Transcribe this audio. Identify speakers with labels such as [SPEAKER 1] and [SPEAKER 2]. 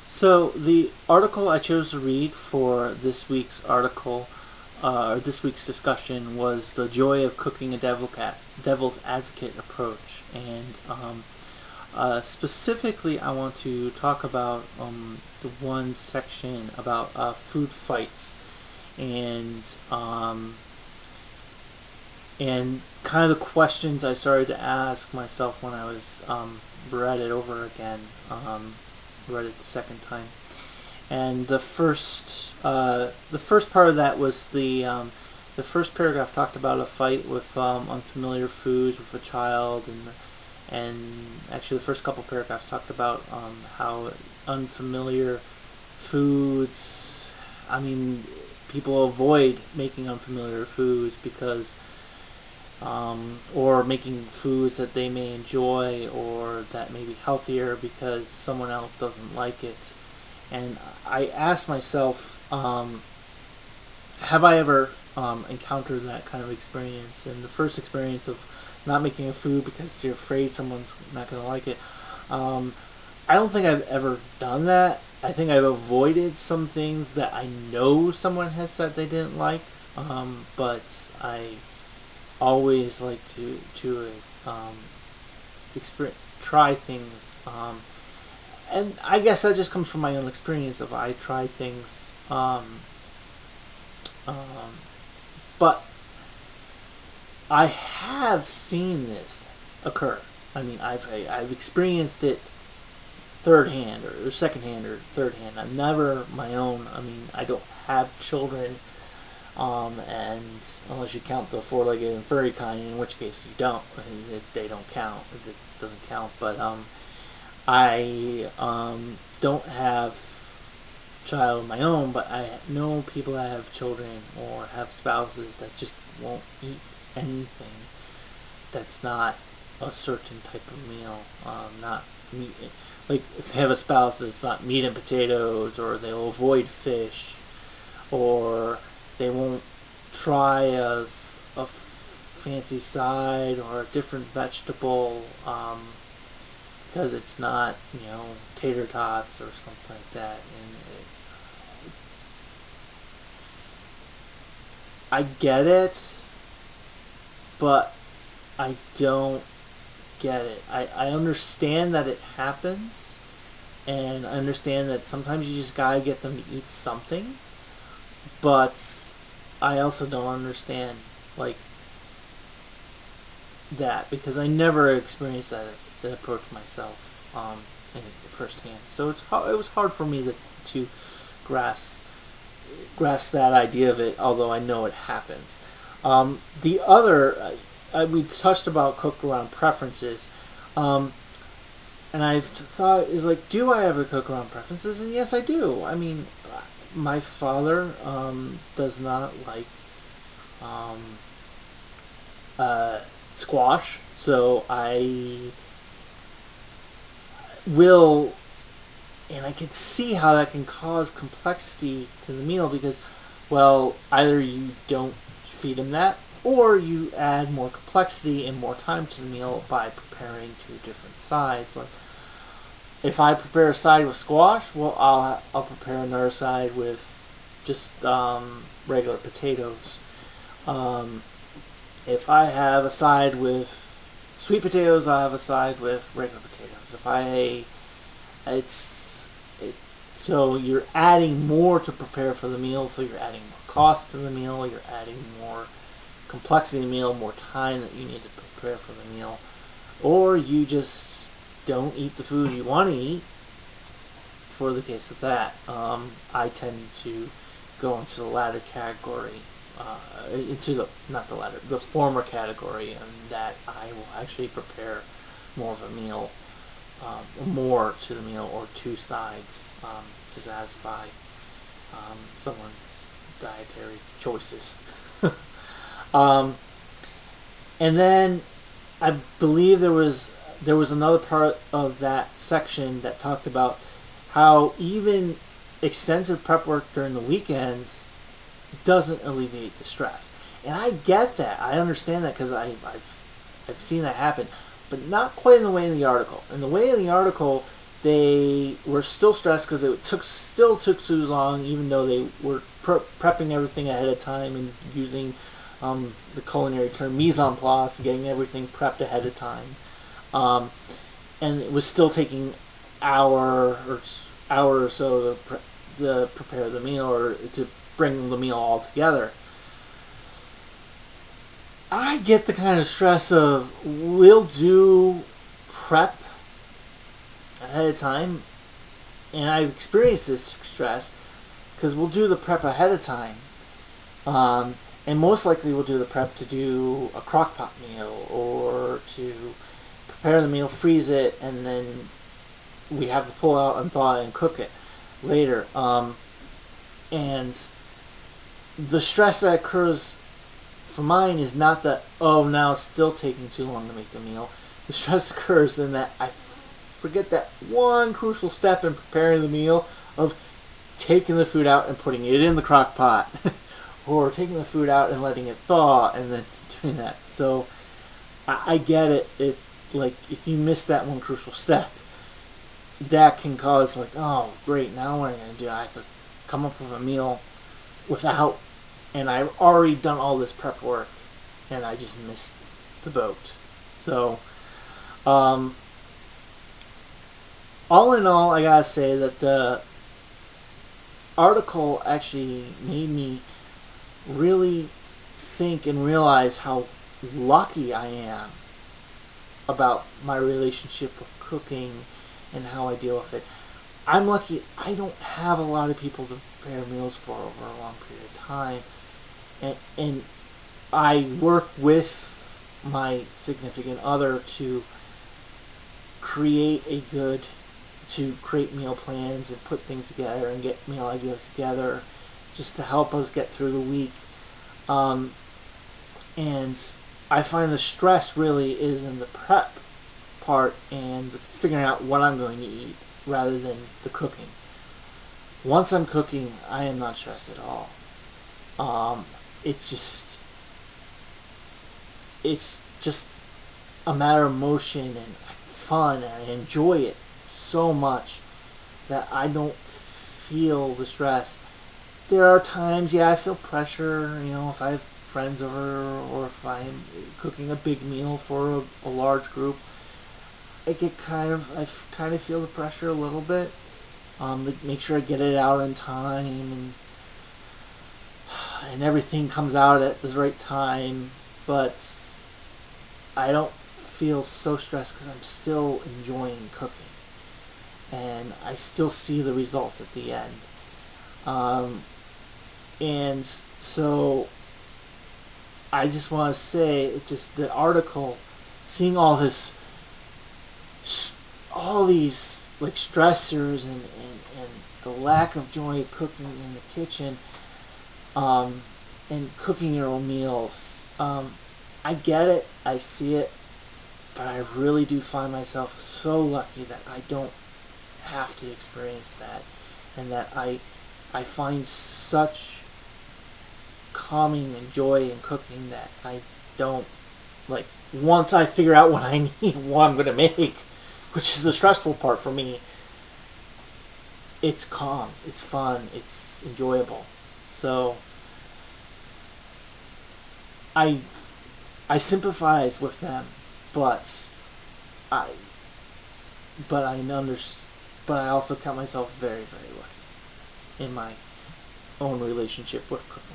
[SPEAKER 1] So the article I chose to read for this week's article, or this week's discussion, was "The Joy of Cooking a Devil's Advocate Approach," and specifically, I want to talk about the one section about food fights and and kind of the questions I started to ask myself when I was read it over again, read it the second time. And the first part of that was the first paragraph talked about a fight with unfamiliar foods with a child, and actually the first couple paragraphs talked about how unfamiliar foods. I mean, people avoid making unfamiliar foods because or making foods that they may enjoy or that may be healthier because someone else doesn't like it. And I asked myself, have I ever encountered that kind of experience? And the first experience of not making a food because you're afraid someone's not going to like it. Um, I don't think I've ever done that. I think I've avoided some things that I know someone has said they didn't like, but I always like to try things, and I guess that just comes from my own experience of I try things, um, but I have seen this occur. I mean, I've experienced it third hand or second hand or third hand. I'm never my own. I mean, I don't have children, and unless you count the four-legged and furry kind, in which case you don't. They don't count. It doesn't count. But I don't have a child of my own, but I know people that have children or have spouses that just won't eat anything that's not a certain type of meal, not meat. Like if they have a spouse that's not meat and potatoes, or they'll avoid fish, or they won't try a fancy side or a different vegetable because it's not, tater tots or something like that. And I get it, but I don't get it. I understand that it happens, and I understand that sometimes you just gotta get them to eat something, but I also don't understand like that because I never experienced that approach myself in firsthand. So it was hard for me to grasp grasp that idea of it, although I know it happens. The other we touched about cook around preferences, um, and I've thought is like, do I ever cook around preferences? And yes, I do. I mean, my father does not like um, uh, squash, so I will, and I can see how that can cause complexity to the meal because, well, either you don't feed him that, or you add more complexity and more time to the meal by preparing two different sides. Like, if I prepare a side with squash, well, I'll prepare another side with just regular potatoes. Um, if I have a side with sweet potatoes, I have a side with regular potatoes. If I it's it, so you're adding more to prepare for the meal, so you're adding more cost to the meal, you're adding more complexity in the meal, more time that you need to prepare for the meal, or you just don't eat the food you want to eat. For the case of that, I tend to go into the latter category, into the not the latter, the former category, and that I will actually prepare more of a meal, more to the meal, or two sides to satisfy someone's dietary choices. um, and then I believe there was another part of that section that talked about how even extensive prep work during the weekends doesn't alleviate the stress. And I get that. I understand that because I've seen that happen, but not quite in the way in the article. In the way in the article, they were still stressed because it still took too long, even though they were prepping everything ahead of time and using the culinary term mise en place, getting everything prepped ahead of time. And it was still taking hour or so to prepare the meal or to bring the meal all together. I get the kind of stress of we'll do prep ahead of time, and I've experienced this stress because we'll do the prep ahead of time, and most likely we'll do the prep to do a crock pot meal or to prepare the meal, freeze it, and then we have to pull out and thaw it and cook it later. And the stress that occurs for mine is not that, oh, now it's still taking too long to make the meal. The stress occurs in that I forget that one crucial step in preparing the meal of taking the food out and putting it in the crock pot or taking the food out and letting it thaw and then doing that. So I get it. It, like, if you miss that one crucial step, that can cause, like, oh great, now what am I going to do? I have to come up with a meal without, and I've already done all this prep work and I just missed the boat. So all in all, I gotta say that the article actually made me really think and realize how lucky I am about my relationship with cooking and how I deal with it. I'm lucky I don't have a lot of people to prepare meals for over a long period of time, and I work with my significant other to create meal plans and put things together and get meal ideas together just to help us get through the week. And I find the stress really is in the prep part and figuring out what I'm going to eat rather than the cooking. Once I'm cooking, I am not stressed at all. It's just a matter of motion and fun, and I enjoy it so much that I don't feel the stress. There are times, yeah, I feel pressure, if I have friends over or if I'm cooking a big meal for a large group. I kind of feel the pressure a little bit. To make sure I get it out in time and everything comes out at the right time, but I don't feel so stressed because I'm still enjoying cooking and I still see the results at the end. And so I just want to say, it just, the article, seeing all these like stressors and the lack of joy of cooking in the kitchen, and cooking your own meals. I get it, I see it, but I really do find myself so lucky that I don't have to experience that, and that I find such calming and joy in cooking that I don't, like, once I figure out what I need, what I'm going to make, which is the stressful part for me, it's calm, it's fun, it's enjoyable. So I sympathize with them, but I but I also count myself very, very lucky in my own relationship with cooking.